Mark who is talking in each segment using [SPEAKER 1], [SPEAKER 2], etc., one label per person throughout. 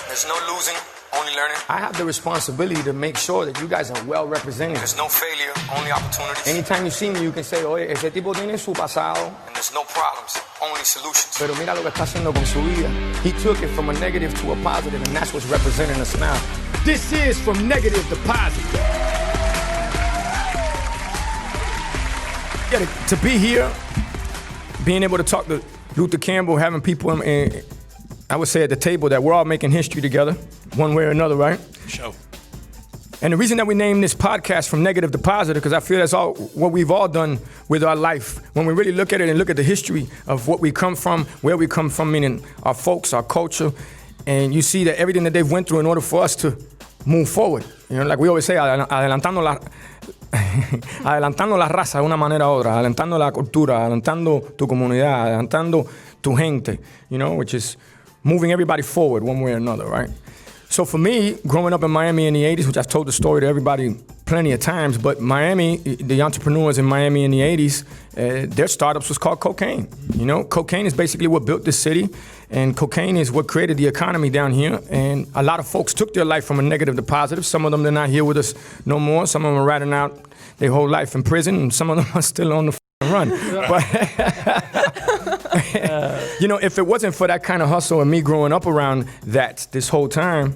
[SPEAKER 1] There's no losing, only learning.
[SPEAKER 2] I have the responsibility to make sure that you guys are well represented.
[SPEAKER 1] There's no failure, only opportunities.
[SPEAKER 2] Anytime you see me, you can say, oye, ese tipo tiene su pasado.
[SPEAKER 1] And there's no problems, only solutions.
[SPEAKER 2] Pero mira lo que está haciendo con su vida. He took it from a negative to a positive, and that's what's representing us now. This is From Negative to Positive. Yeah, to be here, being able to talk to Luther Campbell, having people in, I would say at the table that we're all making history together, one way or another, right?
[SPEAKER 3] Sure.
[SPEAKER 2] And the reason that we named this podcast From Negative to Positive, because I feel that's all what we've all done with our life. When we really look at it and look at the history of what we come from, where we come from, meaning our folks, our culture, and you see that everything that they've went through in order for us to move forward. You know, like we always say, adelantando la raza de una manera u otra, adelantando la cultura, adelantando tu comunidad, adelantando tu gente, you know, which is moving everybody forward one way or another, right? So for me, growing up in Miami in the 80s, which I've told the story to everybody plenty of times, but Miami, the entrepreneurs in Miami in the 80s, their startups was called cocaine. You know, cocaine is basically what built this city, and cocaine is what created the economy down here. And a lot of folks took their life from a negative to positive. Some of them, they're not here with us no more. Some of them are riding out their whole life in prison, and some of them are still on the run. But you know, if it wasn't for that kind of hustle and me growing up around that this whole time,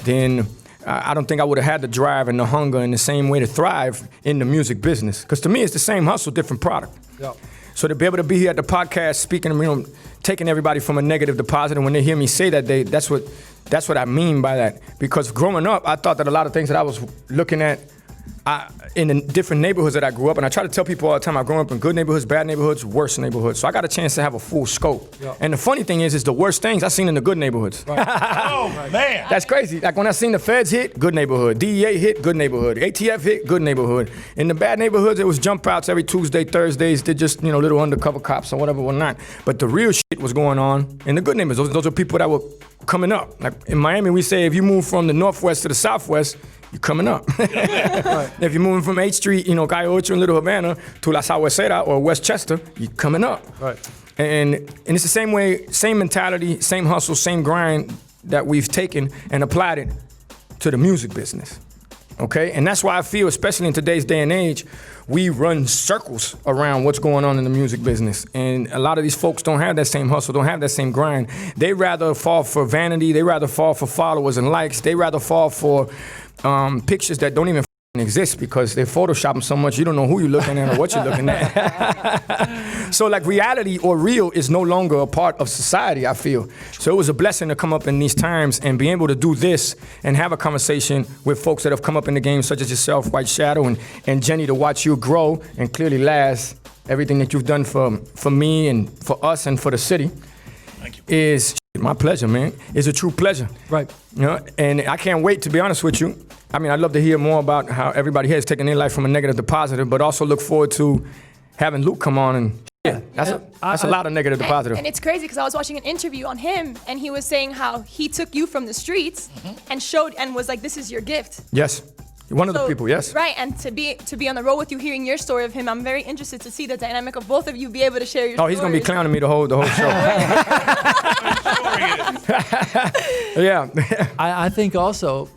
[SPEAKER 2] then I don't think I would have had the drive and the hunger and the same way to thrive in the music business. Because to me, it's the same hustle, different product. Yeah. So to be able to be here at the podcast, speaking, you know, taking everybody from a negative to positive, when they hear me say that, that's what I mean by that. Because growing up, I thought that a lot of things that I was looking at in the different neighborhoods that I grew up in. I try to tell people all the time, I grew up in good neighborhoods, bad neighborhoods, worse neighborhoods. So I got a chance to have a full scope. Yeah. And the funny thing is the worst things I seen in the good neighborhoods. Right.
[SPEAKER 3] Oh, man.
[SPEAKER 2] That's crazy. Like when I seen the feds hit, good neighborhood. DEA hit, good neighborhood. ATF hit, good neighborhood. In the bad neighborhoods, it was jump outs every Tuesday, Thursdays. They're just, you know, little undercover cops or whatever, whatnot. But the real shit was going on in the good neighborhoods. Those are people that were coming up. Like in Miami, we say if you move from the northwest to the southwest, you're coming up. Right. If you're moving from 8th Street, you know, Calle Ocho in Little Havana to La Sabuesera or Westchester, you're coming up. Right. And it's the same way, same mentality, same hustle, same grind that we've taken and applied it to the music business. Okay? And that's why I feel, especially in today's day and age, we run circles around what's going on in the music business. And a lot of these folks don't have that same hustle, don't have that same grind. They rather fall for vanity, they rather fall for followers and likes, they rather fall for pictures that don't even exist because they Photoshop them so much you don't know who you're looking at or what you're looking at. So like reality or real is no longer a part of society, I feel. So it was a blessing to come up in these times and be able to do this and have a conversation with folks that have come up in the game, such as yourself, White Shadow, and Jenny, to watch you grow and clearly last. Everything that you've done for me and for us and for the city.
[SPEAKER 3] Thank you.
[SPEAKER 2] Is my pleasure, man. It's a true pleasure.
[SPEAKER 4] Right.
[SPEAKER 2] You know, and I can't wait, to be honest with you. I mean, I'd love to hear more about how everybody here is taking their life from a negative to positive, but also look forward to having Luke come on and that's a lot of negative to positive.
[SPEAKER 5] And it's crazy because I was watching an interview on him and he was saying how he took you from the streets and showed and was like, this is your gift.
[SPEAKER 2] Yes. One of the people, yes.
[SPEAKER 5] Right, and to be on the road with you, hearing your story of him, I'm very interested to see the dynamic of both of you be able to share your stories.
[SPEAKER 2] Oh, he's going to be clowning me the whole show. Yeah.
[SPEAKER 4] I think also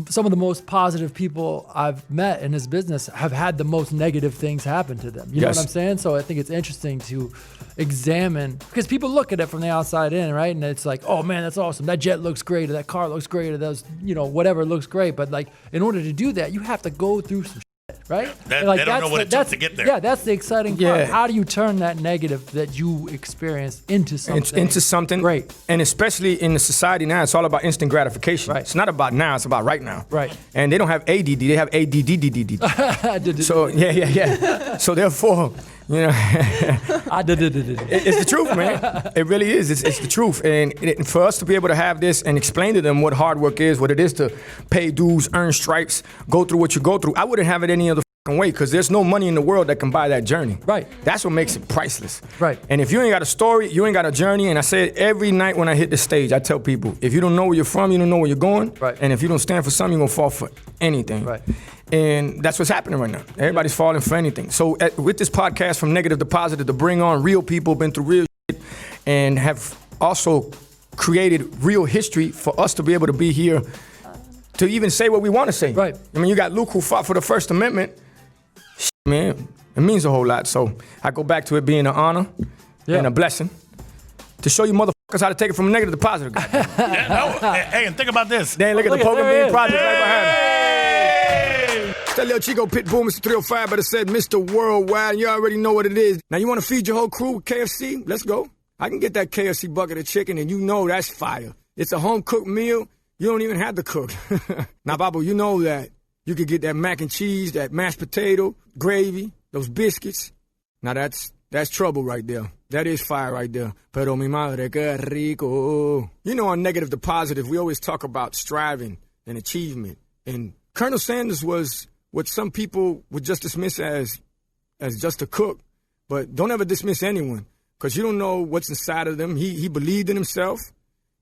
[SPEAKER 4] some of the most positive people I've met in this business have had the most negative things happen to them. You know what I'm saying? So I think it's interesting to examine, because people look at it from the outside in, right? And it's like, oh man, that's awesome. That jet looks great, or that car looks great, or those, you know, whatever looks great. But like, in order to do that, you have to go through some shit, right?
[SPEAKER 3] They don't know what it took to get there.
[SPEAKER 4] Yeah, that's the exciting part. How do you turn that negative that you experienced into something great? And
[SPEAKER 2] especially in the society now, it's all about instant gratification. Right. It's not about now, it's about right now.
[SPEAKER 4] Right.
[SPEAKER 2] And they don't have ADD, they have ADDDDD. So, yeah. So therefore, you know, it's the truth, man. It really is. It's the truth. And for us to be able to have this and explain to them what hard work is, what it is to pay dues, earn stripes, go through what you go through, I wouldn't have it any other way, because there's no money in the world that can buy that journey.
[SPEAKER 4] Right.
[SPEAKER 2] That's what makes it priceless.
[SPEAKER 4] Right.
[SPEAKER 2] And if you ain't got a story, you ain't got a journey. And I say it every night when I hit the stage, I tell people, if you don't know where you're from, you don't know where you're going.
[SPEAKER 4] Right.
[SPEAKER 2] And if you don't stand for something, you're gonna fall for anything.
[SPEAKER 4] Right.
[SPEAKER 2] And that's what's happening right now. Everybody's falling for anything. So with this podcast, From Negative to Positive, to bring on real people, been through real shit, and have also created real history for us to be able to be here to even say what we want to say.
[SPEAKER 4] Right.
[SPEAKER 2] I mean, you got Luke who fought for the First Amendment. Man, it means a whole lot. So I go back to it being an honor and a blessing to show you motherfuckers how to take it from negative to positive.
[SPEAKER 3] Hey, and think about this.
[SPEAKER 2] Then look at the Poker Bean Project right behind him. That little Chico Pitbull, Mr. 305, but it said Mr. Worldwide, and you already know what it is. Now, you want to feed your whole crew with KFC? Let's go. I can get that KFC bucket of chicken, and you know that's fire. It's a home-cooked meal. You don't even have to cook. Now, Babu, you know that. You could get that mac and cheese, that mashed potato, gravy, those biscuits. Now, that's trouble right there. That is fire right there. Pero mi madre, que rico. You know, on negative to positive, we always talk about striving and achievement. And Colonel Sanders was what some people would just dismiss as just a cook. But don't ever dismiss anyone, because you don't know what's inside of them. He believed in himself.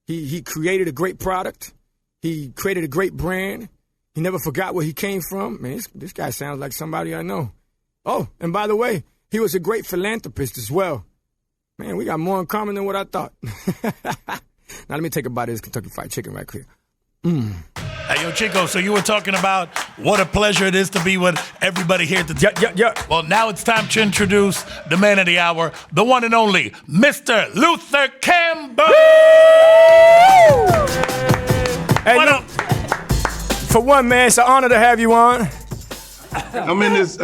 [SPEAKER 2] He created a great product. He created a great brand. He never forgot where he came from. Man, this guy sounds like somebody I know. Oh, and by the way, he was a great philanthropist as well. Man, we got more in common than what I thought. Now let me take a bite of this Kentucky Fried Chicken right here.
[SPEAKER 3] Hey, yo, Chico, so you were talking about what a pleasure it is to be with everybody here at the
[SPEAKER 2] Yeah.
[SPEAKER 3] Well, now it's time to introduce the man of the hour, the one and only Mr. Luther Campbell.
[SPEAKER 2] Hey, look, for one, man, it's an honor to have you on.
[SPEAKER 6] I'm in this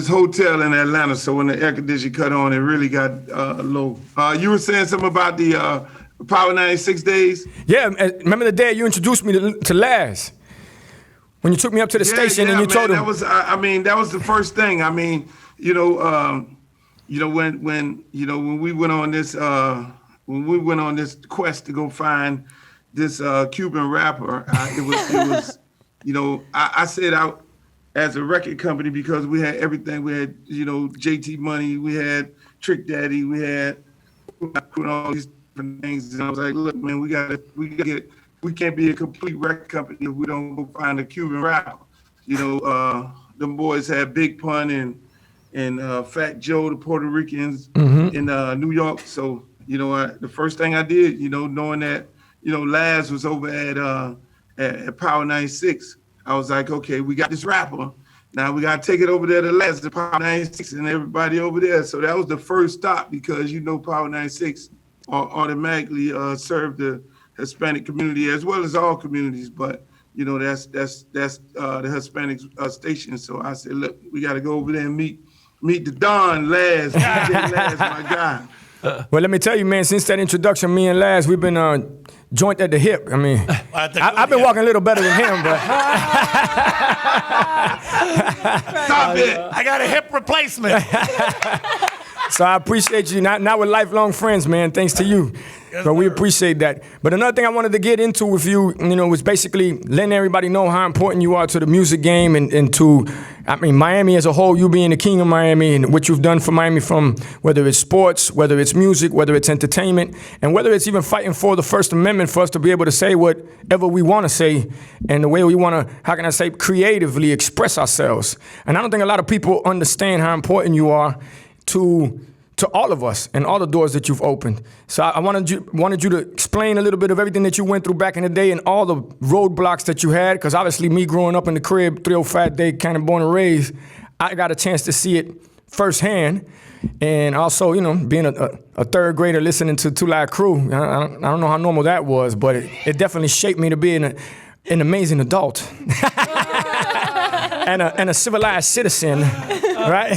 [SPEAKER 6] hotel in Atlanta, so when the air conditioning cut on, it really got low. You were saying something about the Power 96 days?
[SPEAKER 2] Yeah, remember the day you introduced me to Laz? When you took me up to the station and you told him.
[SPEAKER 6] That was, that was the first thing. I mean, when we went on this quest to go find this Cuban rapper, it was I set out as a record company because we had everything. We had, JT Money, we had Trick Daddy, we had all these different things. And I was like, look, man, we can't be a complete record company if we don't go find a Cuban rapper. Them boys had Big Pun and Fat Joe, the Puerto Ricans in New York. So, the first thing I did, knowing that, Laz was over at Power 96, I was like, okay, we got this rapper. Now we got to take it over there to Laz, the Power 96 and everybody over there. So that was the first stop because, Power 96 automatically served the Hispanic community as well as all communities. But, that's the Hispanic station. So I said, look, we got to go over there and meet the Don, Laz, DJ Laz, my guy.
[SPEAKER 2] Well, let me tell you, man, since that introduction, me and Laz, we've been joint at the hip. I mean, I've been walking a little better than him, but.
[SPEAKER 6] Stop it.
[SPEAKER 3] I got a hip replacement.
[SPEAKER 2] So I appreciate you. Not with lifelong friends, man. Thanks to you. So we appreciate that. But another thing I wanted to get into with you, was basically letting everybody know how important you are to the music game and to, Miami as a whole, you being the king of Miami and what you've done for Miami from whether it's sports, whether it's music, whether it's entertainment, and whether it's even fighting for the First Amendment for us to be able to say whatever we want to say and the way we want to, creatively express ourselves. And I don't think a lot of people understand how important you are to all of us and all the doors that you've opened. So I wanted you to explain a little bit of everything that you went through back in the day and all the roadblocks that you had, because obviously me growing up in the crib, 305 day, kind of born and raised, I got a chance to see it firsthand. And also, being a third grader listening to Two Live Crew, I don't know how normal that was, but it definitely shaped me to be an amazing adult and a civilized citizen. Right?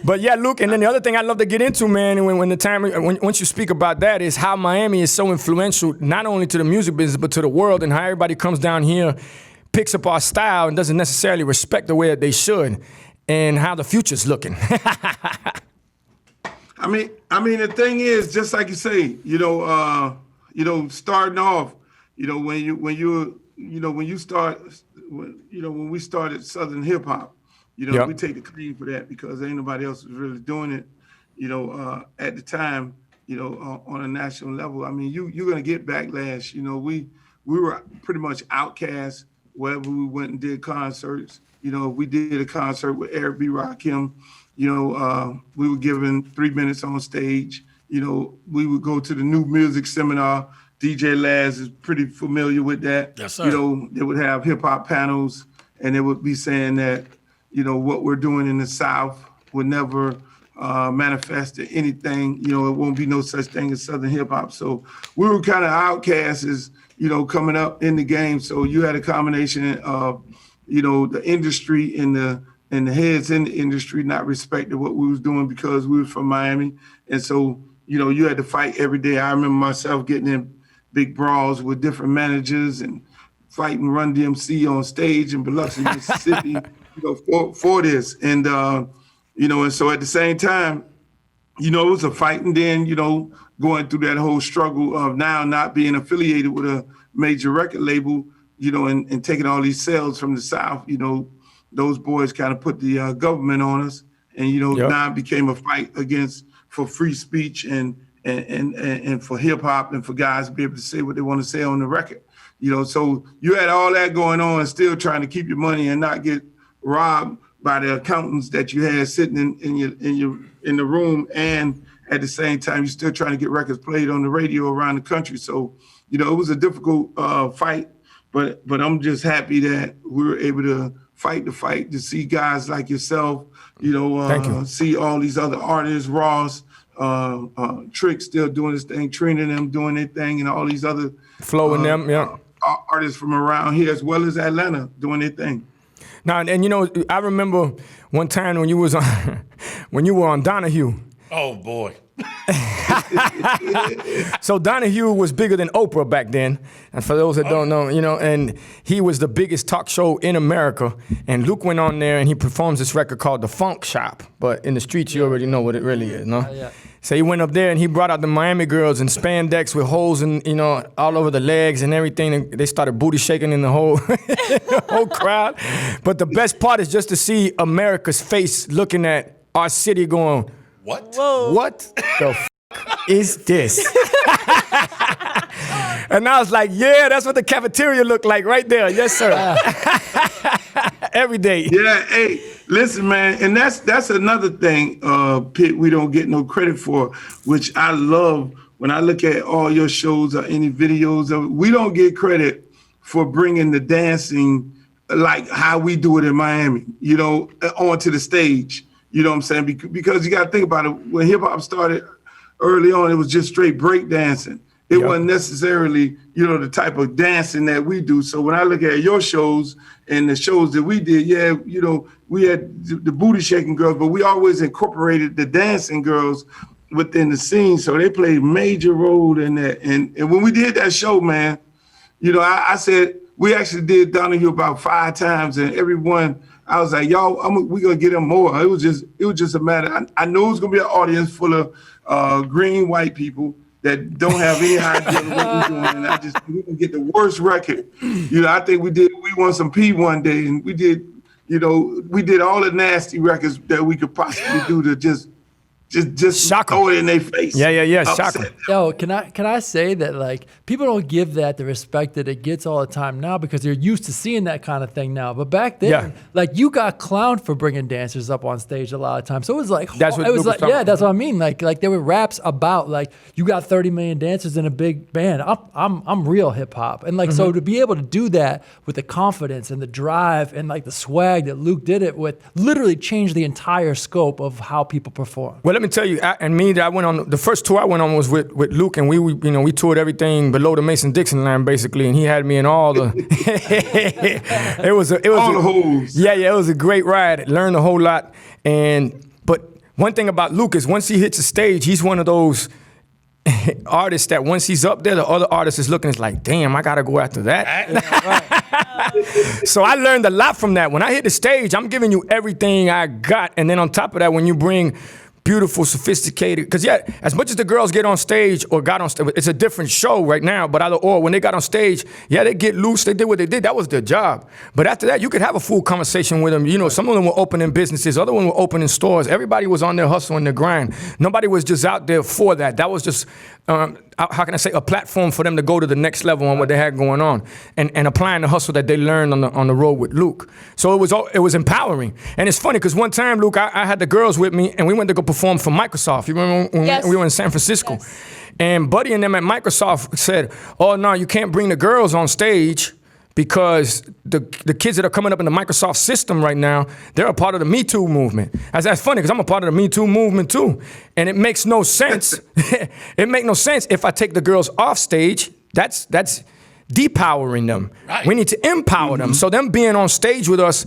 [SPEAKER 2] But yeah, Luke, and then the other thing I'd love to get into, man, once you speak about that, is how Miami is so influential, not only to the music business, but to the world, and how everybody comes down here, picks up our style, and doesn't necessarily respect the way that they should, and how the future's looking.
[SPEAKER 6] I mean, the thing is, just like you say, starting off, when we started Southern hip hop, we take the credit for that because ain't nobody else was really doing it, at the time, on a national level. I mean, you're gonna get backlash. We were pretty much outcasts wherever we went and did concerts. We did a concert with Eric B. Rakim. We were given 3 minutes on stage. we would go to the new music seminar. DJ Laz is pretty familiar with that.
[SPEAKER 3] Yes, sir.
[SPEAKER 6] They would have hip hop panels, and they would be saying that, what we're doing in the South would never manifest to anything. It won't be no such thing as Southern hip hop. So we were kind of outcasts as, coming up in the game. So you had a combination of, the industry and the heads in the industry not respecting what we was doing because we were from Miami. And so, you had to fight every day. I remember myself getting in big brawls with different managers and fighting Run DMC on stage in Biloxi, Mississippi, for this. And, and so at the same time, it was a fight. And then, going through that whole struggle of now not being affiliated with a major record label, and taking all these sales from the South, those boys kind of put the government on us. And, now it became a fight for free speech and for hip hop and for guys to be able to say what they want to say on the record. So you had all that going on and still trying to keep your money and not get robbed by the accountants that you had sitting in the room, and at the same time you're still trying to get records played on the radio around the country. So it was a difficult fight, but I'm just happy that we were able to fight the fight, to see guys like yourself, see all these other artists, Ross, Trick still doing his thing, Trina them doing their thing, and all these other
[SPEAKER 2] flowing them,
[SPEAKER 6] artists from around here as well as Atlanta doing their thing.
[SPEAKER 2] Now, and I remember one time when you was on, when you were on Donahue.
[SPEAKER 3] Oh boy.
[SPEAKER 2] So Donahue was bigger than Oprah back then. And for those that don't know, and he was the biggest talk show in America. And Luke went on there and he performs this record called The Funk Shop. But in the streets, you already know what it really is, no?
[SPEAKER 4] Yeah.
[SPEAKER 2] So he went up there and he brought out the Miami girls in spandex with holes in, all over the legs and everything. And they started booty shaking in the whole, the whole crowd. But the best part is just to see America's face looking at our city going,
[SPEAKER 3] what?
[SPEAKER 5] Whoa.
[SPEAKER 2] What the f*** is this? And I was like, yeah, that's what the cafeteria looked like right there. Yes, sir. Every day.
[SPEAKER 6] Yeah, hey, listen, man, and that's another thing, Pitt, we don't get no credit for, which I love when I look at all your shows or any videos of it. We don't get credit for bringing the dancing like how we do it in Miami, onto the stage. You know what I'm saying? Because you got to think about it. When hip hop started early on, it was just straight break dancing. It wasn't necessarily, the type of dancing that we do. So when I look at your shows and the shows that we did, we had the booty shaking girls, but we always incorporated the dancing girls within the scene. So they played a major role in that. And when we did that show, man, I said, we actually did Donahue about 5 times, and everyone, I was like, y'all, we're going to get them more. It was just a matter. I know it's going to be an audience full of green white people that don't have any idea what we're doing. And we're going to get the worst record. I think we won some P one day, and we did all the nasty records that we could possibly do to just
[SPEAKER 2] shock
[SPEAKER 6] throw it in their face.
[SPEAKER 2] Yeah, shock them.
[SPEAKER 4] Yo, can I say that, like, people don't give that the respect that it gets all the time now because they're used to seeing that kind of thing now. But back then, like, you got clowned for bringing dancers up on stage a lot of times. So it was like,
[SPEAKER 2] that's what I
[SPEAKER 4] mean. Like there were raps about, like, you got 30 million dancers in a big band. I'm real hip hop. And like, so to be able to do that with the confidence and the drive and like the swag that Luke did it with literally changed the entire scope of how people perform.
[SPEAKER 2] Well, let me tell you, I went on the first tour I went on was with Luke, and we toured everything below the Mason-Dixon line basically, and he had me in all the. it was
[SPEAKER 6] all the holes.
[SPEAKER 2] Yeah, it was a great ride. Learned a whole lot, but one thing about Luke is once he hits the stage, he's one of those artists that once he's up there, the other artist is looking. It's like, damn, I gotta go after that. So I learned a lot from that. When I hit the stage, I'm giving you everything I got, and then on top of that, when you bring beautiful, sophisticated, because as much as the girls get on stage or got on stage, it's a different show right now, but when they got on stage, they get loose, they did what they did, that was their job. But after that, you could have a full conversation with them. Some of them were opening businesses, other ones were opening stores. Everybody was on their hustle and their grind. Nobody was just out there for that. That was just, how can I say, a platform for them to go to the next level on what they had going on, and applying the hustle that they learned on the road with Luke. So it was empowering. And it's funny, because one time, Luke, I had the girls with me, and we went to go perform for Microsoft. You remember when
[SPEAKER 5] Yes.
[SPEAKER 2] we were in San Francisco?
[SPEAKER 5] Yes.
[SPEAKER 2] And Buddy and them at Microsoft said, oh, no, you can't bring the girls on stage because the kids that are coming up in the Microsoft system right now, they're a part of the Me Too movement. That's funny because I'm a part of the Me Too movement too. And it makes no sense. It makes no sense if I take the girls off stage. That's depowering them.
[SPEAKER 3] Right.
[SPEAKER 2] We need to empower them. So them being on stage with us,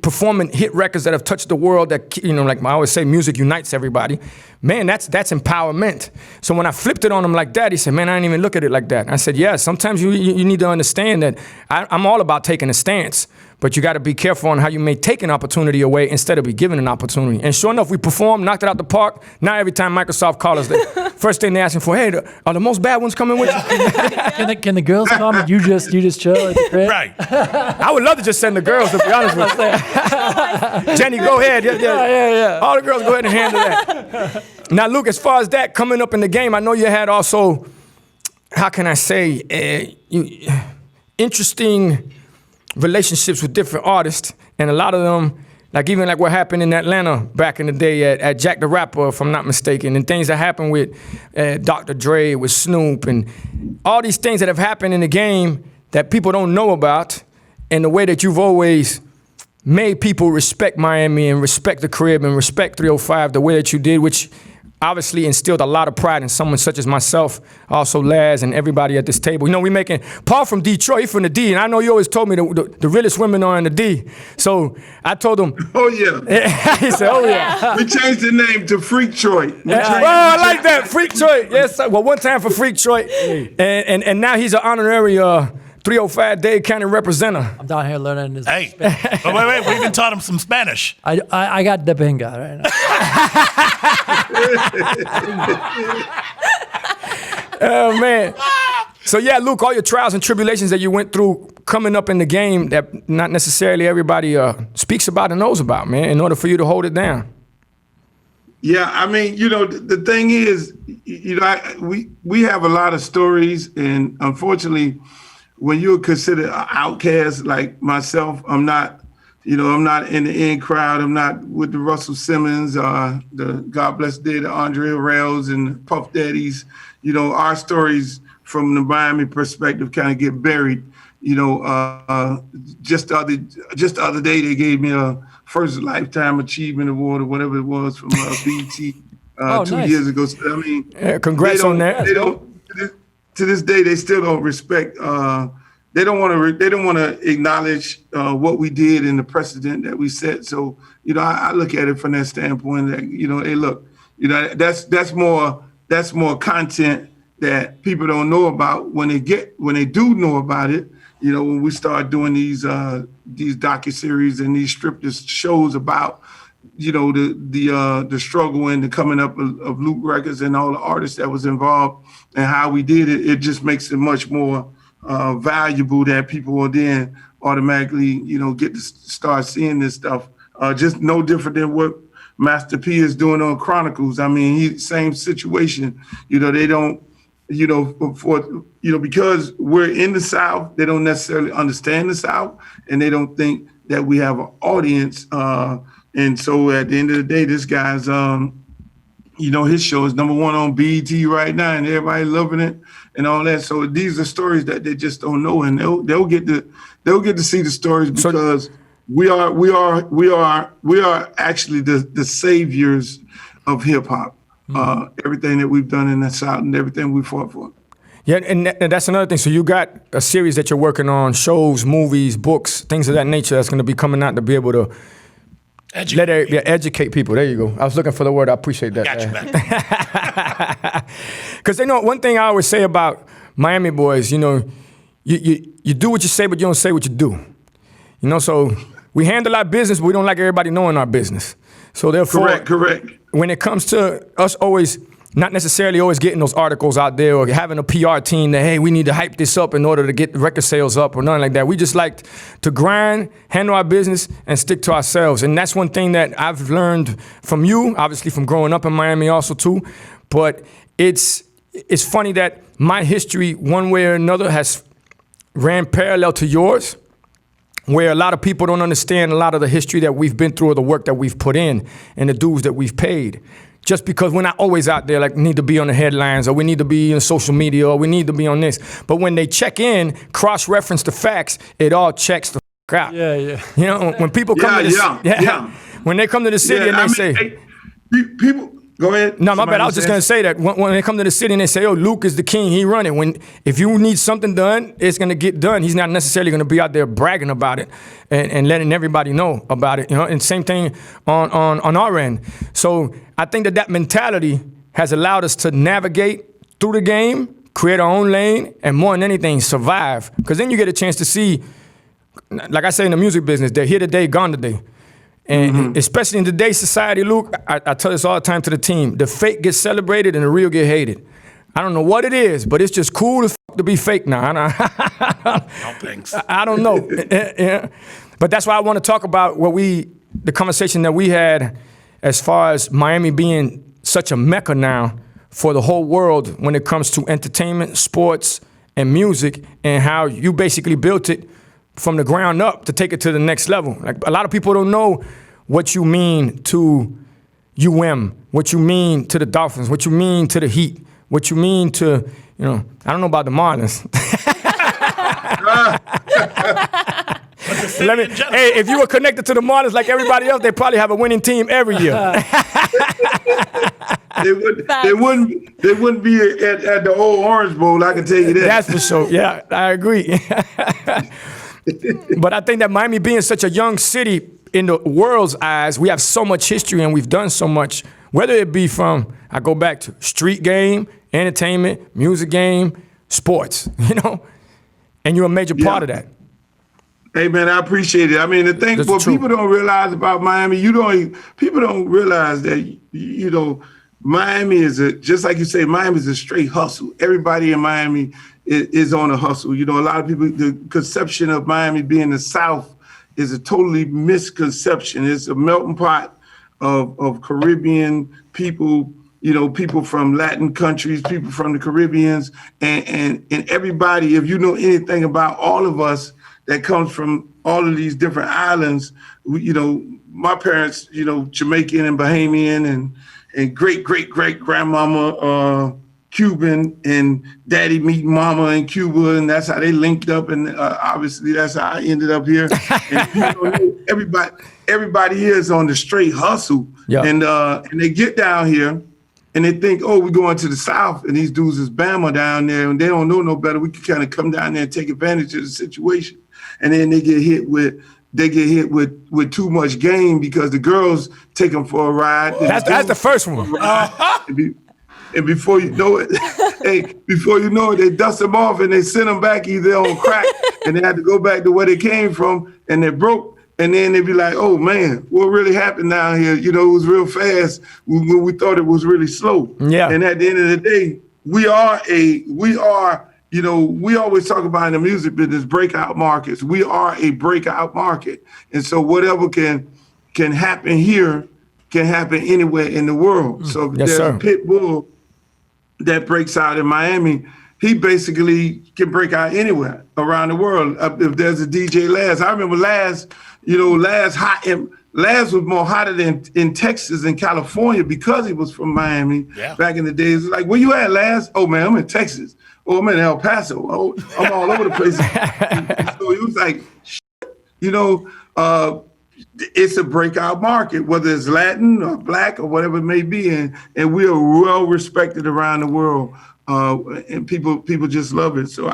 [SPEAKER 2] performing hit records that have touched the world, that, you know, like I always say, music unites everybody. Man, that's empowerment. So when I flipped it on him like that, he said, man, I didn't even look at it like that. I said, yeah, sometimes you need to understand that I'm all about taking a stance, but you got to be careful on how you may take an opportunity away instead of be given an opportunity. And sure enough, we performed, knocked it out the park. Now every time Microsoft calls us, the first thing they're asking for, hey, are the most bad ones coming with you?
[SPEAKER 4] Can the girls come and you just chill at the crib?
[SPEAKER 3] Right.
[SPEAKER 2] I would love to just send the girls, to be honest with you. Jenny, go ahead.
[SPEAKER 4] Yeah.
[SPEAKER 2] All the girls, go ahead and handle that. Now, Luke, as far as that coming up in the game, I know you had also, how can I say, interesting relationships with different artists, and a lot of them, like even like what happened in Atlanta back in the day at Jack the Rapper, if I'm not mistaken, and things that happened with Dr. Dre, with Snoop, and all these things that have happened in the game that people don't know about, and the way that you've always made people respect Miami and respect the crib and respect 305 the way that you did, which obviously instilled a lot of pride in someone such as myself, also Laz and everybody at this table. You know, we making, Paul from Detroit, he from the D, and I know you always told me the realest women are in the D. So I told him.
[SPEAKER 6] Oh, yeah.
[SPEAKER 2] He said, oh, yeah.
[SPEAKER 6] We changed the name to Freak Troy.
[SPEAKER 2] I like that, Freak Troy. Yes, sir. Well, one time for Freak Troy, and now he's an honorary 305 Dade County representative.
[SPEAKER 4] I'm down here learning this.
[SPEAKER 3] Hey, but wait, we even taught him some Spanish.
[SPEAKER 4] I got the pinga right now.
[SPEAKER 2] Oh, man. So, yeah, Luke, all your trials and tribulations that you went through coming up in the game that not necessarily everybody speaks about and knows about, man, in order for you to hold it down.
[SPEAKER 6] Yeah, I mean, you know, the thing is, you know, we have a lot of stories, and unfortunately, when you're considered an outcast like myself, I'm not in the in crowd. I'm not with the Russell Simmons, the God bless dead Andre Harrells and Puff Daddies. You know, our stories from the Miami perspective kind of get buried. You know, just the other day they gave me a first lifetime achievement award or whatever it was from BET 2 years ago. So, I mean,
[SPEAKER 2] congrats on that.
[SPEAKER 6] They don't. To this day, they still don't respect. They don't want to acknowledge what we did and the precedent that we set. So, you know, I look at it from that standpoint that, you know, hey, look, you know, that's more content that people don't know about. When they do know about it, you know, when we start doing these docuseries and these striptease shows about, you know, the struggle and the coming up of Loop Records and all the artists that was involved and how we did it, it just makes it much more valuable that people will then automatically, you know, get to start seeing this stuff. Just no different than what Master P is doing on Chronicles. I mean, same situation. You know, they don't, you know, because we're in the South, they don't necessarily understand the South, and they don't think that we have an audience. And so at the end of the day, this guy's, you know, his show is #1 on BET right now, and everybody loving it and all that. So these are stories that they just don't know, and they'll get to see the stories because we are actually the saviors of hip hop. Everything that we've done in the South and everything we fought for.
[SPEAKER 2] Yeah, and that's another thing. So you got a series that you're working on, shows, movies, books, things of that nature that's going to be coming out to be able to educate people. There you go. I was looking for the word. I appreciate that.
[SPEAKER 3] Got you back.
[SPEAKER 2] Because, you know, one thing I always say about Miami boys, you know, you do what you say, but you don't say what you do. You know, so we handle our business, but we don't like everybody knowing our business. So therefore,
[SPEAKER 6] correct.
[SPEAKER 2] When it comes to us always, not necessarily always getting those articles out there or having a PR team that, hey, we need to hype this up in order to get record sales up or nothing like that. We just like to grind, handle our business, and stick to ourselves. And that's one thing that I've learned from you, obviously from growing up in Miami also too. But it's funny that my history, one way or another, has ran parallel to yours, where a lot of people don't understand a lot of the history that we've been through or the work that we've put in and the dues that we've paid. just because we're not always out there like we need to be on the headlines or we need to be in social media or we need to be on this. But when they check in, cross-reference the facts, it all checks the f*** out.
[SPEAKER 4] Yeah, yeah.
[SPEAKER 2] You know, when people come when they come to the city and they say,
[SPEAKER 6] people, go ahead.
[SPEAKER 2] No, my bad. I was just going to say that when they come to the city and they say, oh, Luke is the king, he run it. If you need something done, it's going to get done. He's not necessarily going to be out there bragging about it and letting everybody know about it. You know, and same thing on our end. So I think that mentality has allowed us to navigate through the game, create our own lane, and more than anything, survive. Because then you get a chance to see, like I say in the music business, they're here today, gone today. And especially in today's society, Luke, I tell this all the time to the team, the fake gets celebrated and the real get hated. I don't know what it is, but it's just cool as f- to be fake now.
[SPEAKER 3] No thanks.
[SPEAKER 2] I don't know. Yeah. But that's why I want to talk about the conversation that we had as far as Miami being such a mecca now for the whole world when it comes to entertainment, sports, and music, and how you basically built it from the ground up to take it to the next level. Like, a lot of people don't know what you mean to what you mean to the Dolphins, what you mean to the Heat, what you mean to, I don't know about the Marlins. Hey, if you were connected to the Marlins like everybody else, they probably have a winning team every year.
[SPEAKER 6] They wouldn't be at the old Orange Bowl, I can tell you that.
[SPEAKER 2] That's for sure. Yeah, I agree. But I think that Miami being such a young city in the world's eyes, we have so much history and we've done so much, whether it be from, I go back to street game, entertainment, music game, sports, and you're a major part of that.
[SPEAKER 6] Hey man, I appreciate it. I mean, the thing what people don't realize about Miami, people don't realize that, Miami is just like you say, Miami is a straight hustle. Everybody in Miami is on a hustle. A lot of people, the conception of Miami being the South is a totally misconception. It's a melting pot of Caribbean people, people from Latin countries, people from the Caribbeans, and everybody, if you know anything about all of us that comes from all of these different islands, my parents, Jamaican and Bahamian and great grandmama Cuban, and daddy meeting mama in Cuba, and that's how they linked up, and obviously that's how I ended up here. And everybody here is on the straight hustle, and they get down here and they think, oh, we're going to the South, and these dudes is Bama down there, and they don't know no better. We can kind of come down there and take advantage of the situation, and then they get hit with too much game because the girls take them for a ride.
[SPEAKER 2] That's the first one.
[SPEAKER 6] And before you know it, they dust them off and they send them back either on crack and they had to go back to where they came from and they're broke. And then they be like, oh man, what really happened down here? It was real fast when we thought it was really slow. Yeah. And at the end of the day, we always talk about in the music business, breakout markets. We are a breakout market. And so whatever can happen here can happen anywhere in the world. So there's a Pitbull that breaks out in Miami. He basically can break out anywhere around the world. If there's a DJ Laz, I remember Laz, Laz was more hotter than in Texas and California because he was from Miami back in the days. Like, where you at, Laz? Oh man, I'm in Texas. Oh, I'm in El Paso. Oh, I'm all over the place. So he was like, it's a breakout market, whether it's Latin or Black or whatever it may be, and we are well respected around the world, and people just love it. So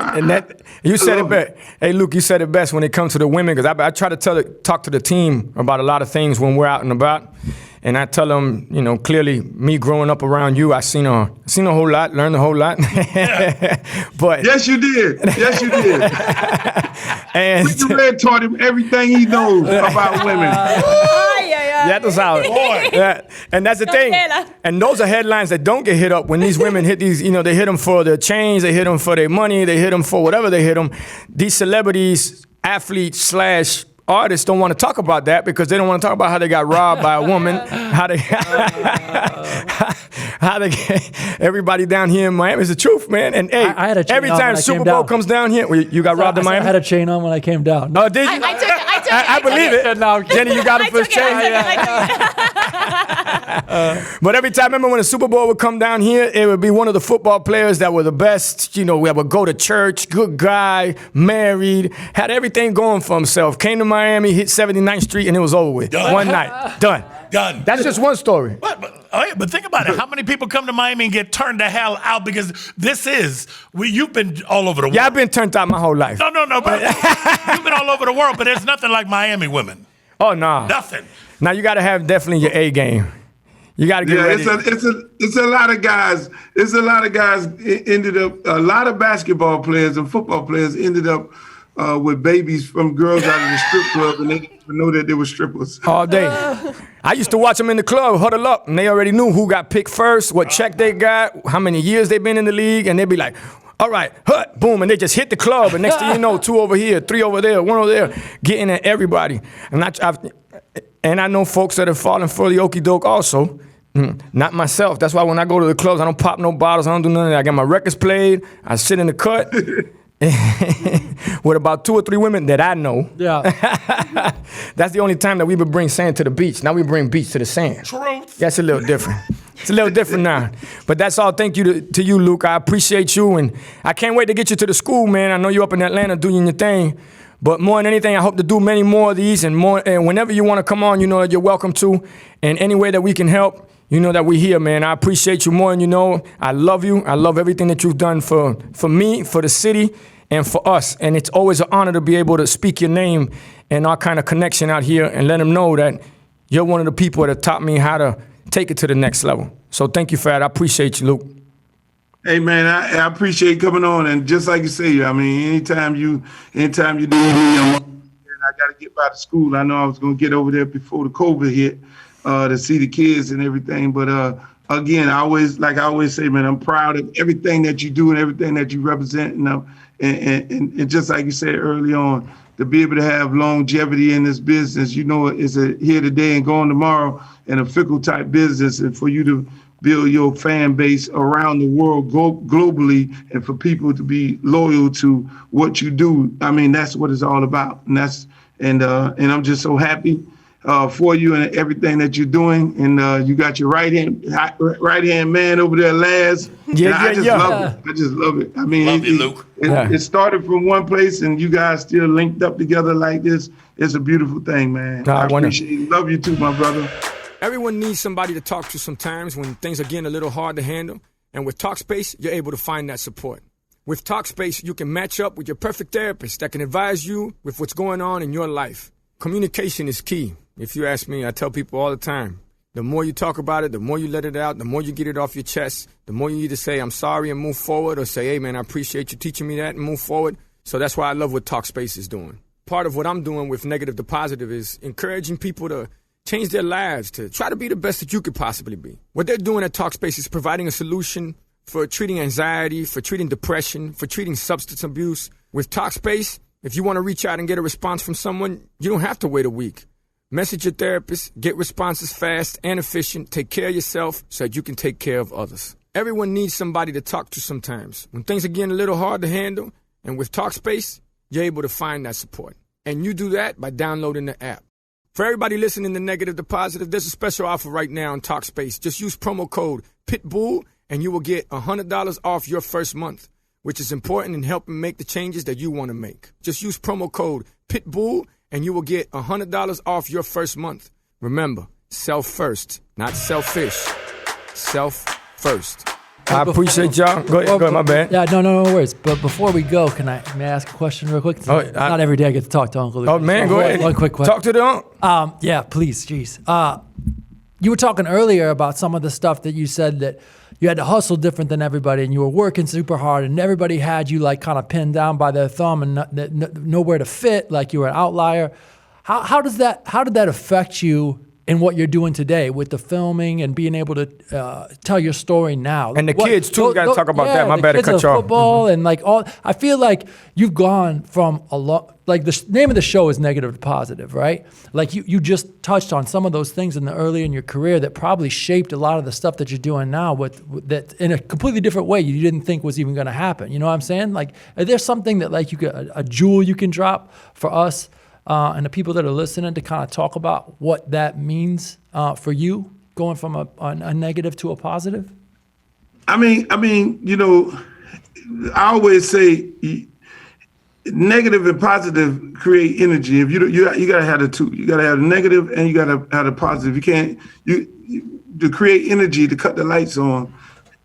[SPEAKER 2] you said it best. Hey, Luke, you said it best when it comes to the women, because I try to talk to the team about a lot of things when we're out and about. And I tell them, clearly, me growing up around you, I seen a whole lot, learned a whole lot. But
[SPEAKER 6] yes, you did. And Mr. Red taught him everything he knows about women.
[SPEAKER 2] That's how. And that's the thing. And those are headlines that don't get hit up when these women hit these. They hit them for their chains, they hit them for their money, they hit them for whatever they hit them. These celebrities, athletes / artists don't want to talk about that because they don't want to talk about how they got robbed by a woman, how they everybody down here in Miami. It's the truth, man. And hey,
[SPEAKER 4] I had a chain
[SPEAKER 2] every
[SPEAKER 4] on
[SPEAKER 2] time
[SPEAKER 4] when I
[SPEAKER 2] Super
[SPEAKER 4] came
[SPEAKER 2] Bowl
[SPEAKER 4] down.
[SPEAKER 2] comes down here, you got robbed in Miami?
[SPEAKER 4] I had a chain on when I came down.
[SPEAKER 2] Oh, did you?
[SPEAKER 5] I took it.
[SPEAKER 2] I believe it.
[SPEAKER 4] No,
[SPEAKER 2] Jenny, you got him for his chain.
[SPEAKER 5] I took it.
[SPEAKER 2] But every time, I remember when the Super Bowl would come down here, it would be one of the football players that were the best. You know, we would go to church, good guy, married, had everything going for himself. Came to Miami, hit 79th Street, and it was over with.
[SPEAKER 3] Done.
[SPEAKER 2] One night, done.
[SPEAKER 3] Done.
[SPEAKER 2] That's just one story.
[SPEAKER 3] But think about it. How many people come to Miami and get turned the hell out because you've been all over the world.
[SPEAKER 2] Yeah, I've been turned out my whole life.
[SPEAKER 3] No, but you've been all over the world, but there's nothing like Miami women.
[SPEAKER 2] Oh, no.
[SPEAKER 3] Nothing.
[SPEAKER 2] Now, you got to have definitely your A game. You got to get ready.
[SPEAKER 6] It's a lot of guys. It's a lot of guys ended up. A lot of basketball players and football players ended up with babies from girls out of the strip club, and they didn't even know that they were strippers.
[SPEAKER 2] All day. I used to watch them in the club, huddle up, and they already knew who got picked first, what check they got, how many years they've been in the league, and they'd be like, all right, hut, boom, and they just hit the club, and next thing you know, 2 over here, 3 over there, 1 over there, getting at everybody. And I know folks that have fallen for the okie doke also. Not myself. That's why when I go to the clubs, I don't pop no bottles. I don't do none of that. I got my records played. I sit in the cut with about 2 or 3 women that I know.
[SPEAKER 4] Yeah.
[SPEAKER 2] That's the only time that we would bring sand to the beach. Now we bring beach to the sand.
[SPEAKER 3] Truth.
[SPEAKER 2] That's a little different. It's a little different now. But that's all. Thank you to you, Luke. I appreciate you. And I can't wait to get you to the school, man. I know you're up in Atlanta doing your thing. But more than anything, I hope to do many more of these. And whenever you want to come on, you know that you're welcome to. And any way that we can help, you know that we're here, man. I appreciate you more than you know. I love you. I love everything that you've done for me, for the city, and for us. And it's always an honor to be able to speak your name and our kind of connection out here and let them know that you're one of the people that taught me how to take it to the next level. So thank you for that. I appreciate you, Luke.
[SPEAKER 6] Hey man, I appreciate coming on, and just like you say, I mean, anytime you do it, and I got to get by the school. I know I was gonna get over there before the COVID hit to see the kids and everything. But again, I always say, man, I'm proud of everything that you do and everything that you represent. And just like you said early on, to be able to have longevity in this business, you know, it's a here today and gone tomorrow, and a fickle type business, and for you to build your fan base around the world globally, and for people to be loyal to what you do. I mean, that's what it's all about. And I'm just so happy for you and everything that you're doing. And you got your right hand man over there, Laz. I just love it. I mean,
[SPEAKER 3] Love you, Luke.
[SPEAKER 6] It started from one place, and you guys still linked up together like this. It's a beautiful thing, man. I appreciate it. Love you too, my brother.
[SPEAKER 2] Everyone needs somebody to talk to sometimes when things are getting a little hard to handle. And with Talkspace, you're able to find that support. With Talkspace, you can match up with your perfect therapist that can advise you with what's going on in your life. Communication is key. If you ask me, I tell people all the time, the more you talk about it, the more you let it out, the more you get it off your chest, the more you either say, I'm sorry and move forward, or say, hey, man, I appreciate you teaching me that and move forward. So that's why I love what Talkspace is doing. Part of what I'm doing with Negative to Positive is encouraging people to change their lives, to try to be the best that you could possibly be. What they're doing at Talkspace is providing a solution for treating anxiety, for treating depression, for treating substance abuse. With Talkspace, if you want to reach out and get a response from someone, you don't have to wait a week. Message your therapist, get responses fast and efficient, take care of yourself so that you can take care of others. Everyone needs somebody to talk to sometimes. When things are getting a little hard to handle, and with Talkspace, you're able to find that support. And you do that by downloading the app. For everybody listening to Negative to Positive, there's a special offer right now on Talkspace. Just use promo code Pitbull and you will get $100 off your first month, which is important in helping make the changes that you want to make. Just use promo code Pitbull and you will get $100 off your first month. Remember, self first, not selfish. Self first. I appreciate y'all. Go ahead, my bad.
[SPEAKER 4] Yeah, no worries. But before we go, may I ask a question real quick? Not every day I get to talk to Uncle Luke.
[SPEAKER 2] Oh, man, go ahead.
[SPEAKER 4] One quick question.
[SPEAKER 2] Talk to the uncle.
[SPEAKER 4] Yeah, please, jeez. You were talking earlier about some of the stuff that you said that you had to hustle different than everybody, and you were working super hard, and everybody had you like kind of pinned down by their thumb and nowhere to fit, like you were an outlier. How did that affect you in what you're doing today with the filming and being able to tell your story now?
[SPEAKER 2] And the kids too, got to talk about that. My bad to cut you off.
[SPEAKER 4] Football and like all, I feel like you've gone from a lot, like the name of the show is Negative to Positive, right? Like you just touched on some of those things early in your career that probably shaped a lot of the stuff that you're doing now with that in a completely different way you didn't think was even going to happen. You know what I'm saying? Like, is there something that like a jewel you can drop for us and the people that are listening to kind of talk about what that means for you going from a negative to a positive?
[SPEAKER 6] I mean, you know, I always say negative and positive create energy. If you gotta have the two. You gotta have the negative and you gotta have the positive. You can't to create energy to cut the lights on.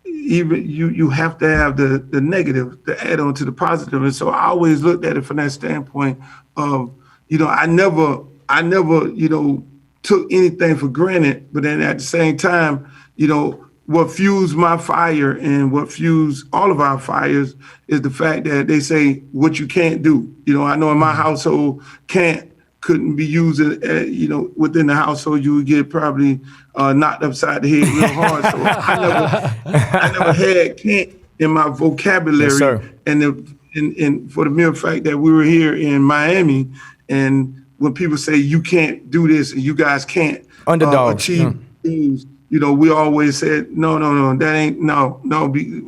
[SPEAKER 6] Even you have to have the negative to add on to the positive. And so I always looked at it from that standpoint of, you know, I never, you know, took anything for granted. But then at the same time, you know, what fuels my fire and what fuels all of our fires is the fact that they say what you can't do. You know, I know in my household, couldn't be used, you know, within the household, you would get probably knocked upside the head real hard. So I never had can't in my vocabulary.
[SPEAKER 2] Yes, sir.
[SPEAKER 6] And for the mere fact that we were here in Miami, and when people say you can't do this and you guys can't achieve things, you know, we always said, no, that ain't,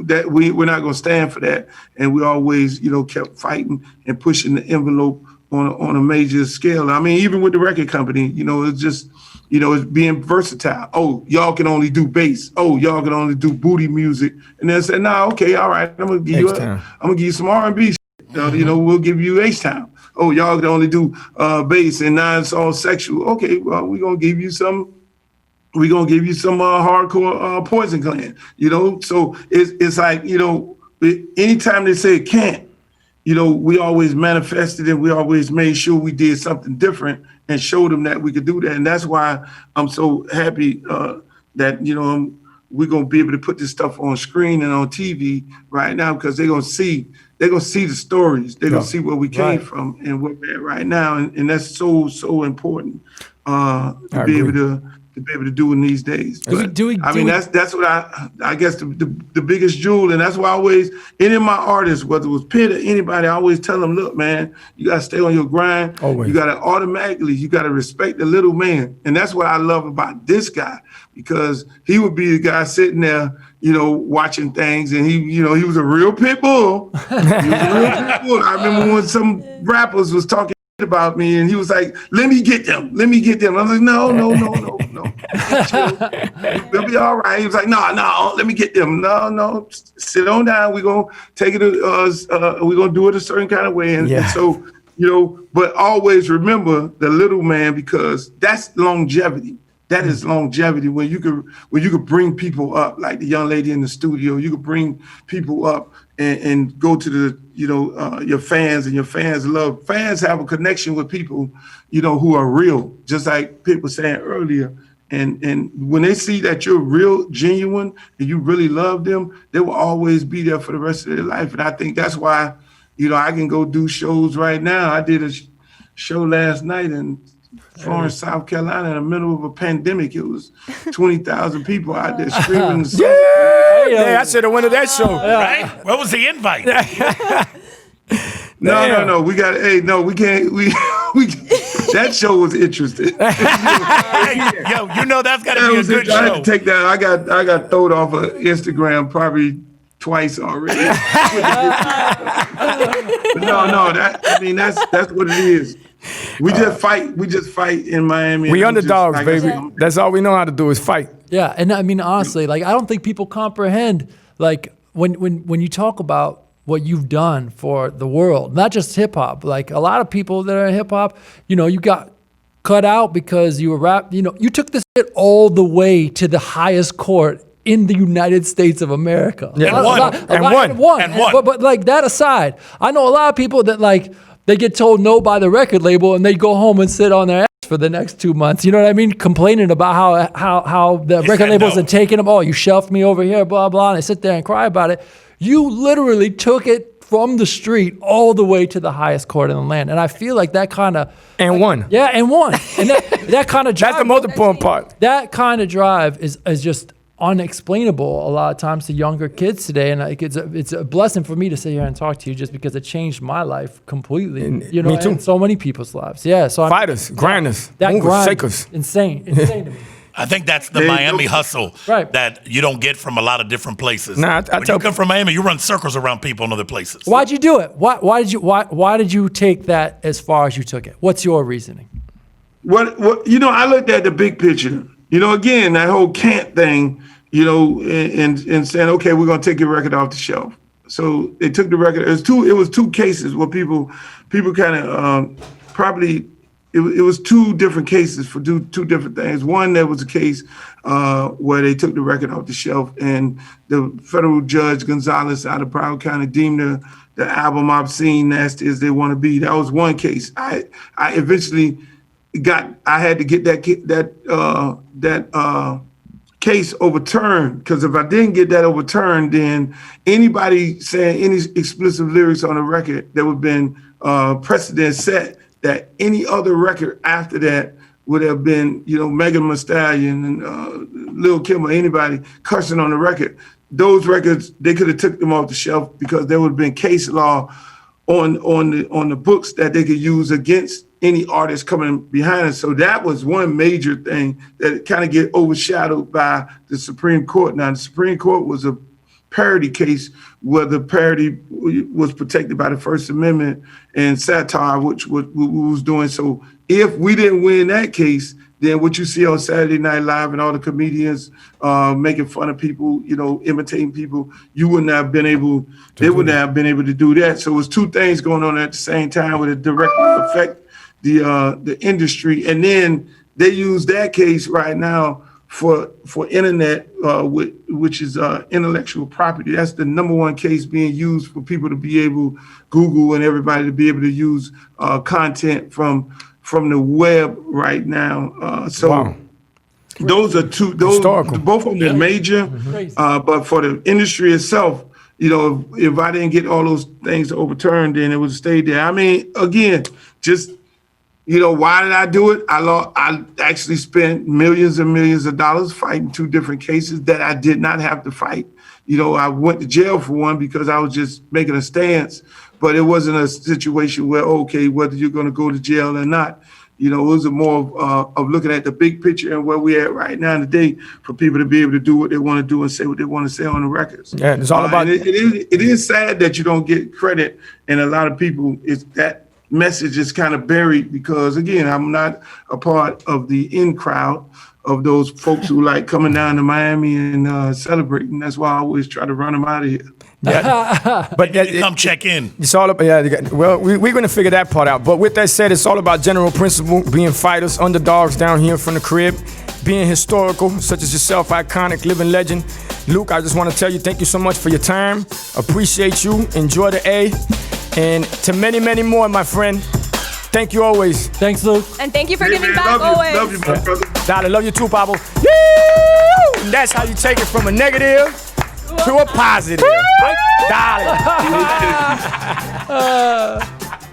[SPEAKER 6] that we're not gonna stand for that. And we always, you know, kept fighting and pushing the envelope on a major scale. I mean, even with the record company, you know, it's just, you know, it's being versatile. Oh, y'all can only do bass. Oh, y'all can only do booty music. And then say, nah, okay, all right, I'm gonna give you some R&B shit. You know, we'll give you H-Town. Oh, y'all can only do bass and now it's all sexual. Okay, well, we're gonna give you some hardcore Poison Clan. You know, so it's like, you know, anytime they say it can't, you know, we always manifested it. We always made sure we did something different and showed them that we could do that. And that's why I'm so happy that, you know, we're going to be able to put this stuff on screen and on TV right now, because they're going to see the stories. They're going to see where we came from and where we're at right now. And that's so important to be able to do in these days. That's what I guess the biggest jewel, and that's why I always, any of my artists, whether it was Pitt or anybody, I always tell them, look, man, you gotta stay on your grind. Always. You gotta respect the little man. And that's what I love about this guy, because he would be the guy sitting there, you know, watching things, and he was a real Pitbull. He was a real Pitbull. I remember when some rappers was talking about me and he was like, let me get them. I was like, no. They'll be all right. He was like, no, let me get them. No, sit on down. We're going to take it, we're going to do it a certain kind of way. And so, you know, but always remember the little man, because that's longevity. That is longevity, when you could bring people up, like the young lady in the studio. You could bring people up and go to the, you know, your fans, and your fans have a connection with people, you know, who are real, just like people were saying earlier. And when they see that you're real, genuine, and you really love them, they will always be there for the rest of their life. And I think that's why, you know, I can go do shows right now. I did a show last night in Florence, South Carolina, in the middle of a pandemic. It was 20,000 people out there screaming.
[SPEAKER 2] Yeah, I should have went to that show.
[SPEAKER 3] Right? Where was the invite?
[SPEAKER 6] No. We can't. That show was interesting.
[SPEAKER 3] Yo, you know that's got to be a good show.
[SPEAKER 6] I had to take that. I got thrown off of Instagram probably twice already. That's what it is. We just fight in Miami.
[SPEAKER 2] We underdogs, baby. That's all we know how to do is fight.
[SPEAKER 4] Yeah, and I mean, honestly, like, I don't think people comprehend, like, when you talk about what you've done for the world, not just hip hop. Like, a lot of people that are in hip hop, you know, you got cut out because you were you took this shit all the way to the highest court in the United States of America.
[SPEAKER 3] Yeah. And won.
[SPEAKER 4] But like, that aside, I know a lot of people that, like, they get told no by the record label and they go home and sit on their ass for the next 2 months. You know what I mean? Complaining about how the record labels are taking them. Oh, you shelved me over here, blah, blah. And they sit there and cry about it. You literally took it from the street all the way to the highest court in the land. And I feel like that kind of...
[SPEAKER 2] And won.
[SPEAKER 4] Yeah, and won. And that kind of drive...
[SPEAKER 2] That's the most important part.
[SPEAKER 4] That kind of drive is just unexplainable a lot of times to younger kids today, and like, it's a blessing for me to sit here and talk to you, just because it changed my life completely. You know,
[SPEAKER 2] me too.
[SPEAKER 4] and so many people's lives. Yeah, so
[SPEAKER 2] fighters, grinders,
[SPEAKER 4] that
[SPEAKER 2] movers,
[SPEAKER 4] grind,
[SPEAKER 2] shakers.
[SPEAKER 4] Insane to me.
[SPEAKER 3] I think that's the Miami hustle that you don't get from a lot of different places.
[SPEAKER 2] Nah,
[SPEAKER 3] when you come from Miami, you run circles around people in other places.
[SPEAKER 4] Why'd you do it? Why did you take that as far as you took it? What's your reasoning?
[SPEAKER 6] What I looked at the big picture. again, that whole can't thing, and saying, okay, we're going to take your record off the shelf. So they took the record. It was two cases where people kind of probably, it was two different cases for two different things. One, there was a case where they took the record off the shelf, and the federal judge Gonzalez out of Broward County deemed the album obscene, nasty as they want to be. That was one case. I eventually I had to get that case overturned, because if I didn't get that overturned, then anybody saying any explicit lyrics on a record, there would have been precedent set that any other record after that would have been, Megan Thee Stallion and Lil Kim or anybody cussing on the record. Those records, they could have took them off the shelf because there would have been case law on the books that they could use against any artist coming behind us. So that was one major thing that kind of get overshadowed by the Supreme Court. Now, the Supreme Court was a parody case where the parody was protected by the First Amendment and satire, which we was doing. So if we didn't win that case, then what you see on Saturday Night Live and all the comedians making fun of people, imitating people, they wouldn't have been able to do that. So it was two things going on at the same time with a direct effect the industry. And then they use that case right now for internet, which is intellectual property. That's the number one case being used for people to be able, Google and everybody to be able to use content from the web right now.
[SPEAKER 2] Wow.
[SPEAKER 6] Those are
[SPEAKER 2] Historical.
[SPEAKER 6] both of them are major, but for the industry itself, if I didn't get all those things overturned, then it would stay there. I mean, again, just, why did I do it? I actually spent millions and millions of dollars fighting two different cases that I did not have to fight. I went to jail for one because I was just making a stance, but it wasn't a situation where, okay, whether you're going to go to jail or not. It was more of looking at the big picture and where we're at right now today for people to be able to do what they want to do and say what they want to say on the records.
[SPEAKER 2] Yeah, it's all about.
[SPEAKER 6] It is sad that you don't get credit, and a lot of people, that message is kind of buried because, again, I'm not a part of the in crowd of those folks who like coming down to Miami and celebrating. That's why I always try to run them out of here.
[SPEAKER 2] Yeah, but
[SPEAKER 3] Come check in.
[SPEAKER 2] It's all about, well, we're going to figure that part out. But with that said, it's all about general principle, being fighters, underdogs down here from the crib, being historical, such as yourself, iconic, living legend. Luke, I just want to tell you, thank you so much for your time. Appreciate you. Enjoy the A. And to many, many more, my friend. Thank you always.
[SPEAKER 4] Thanks, Luke.
[SPEAKER 5] And thank you for
[SPEAKER 6] Hey,
[SPEAKER 5] giving
[SPEAKER 6] man,
[SPEAKER 5] back always.
[SPEAKER 6] Love you, my brother.
[SPEAKER 2] Dollar, love you too, Pablo. And that's how you take it from a negative to a positive. Dollar.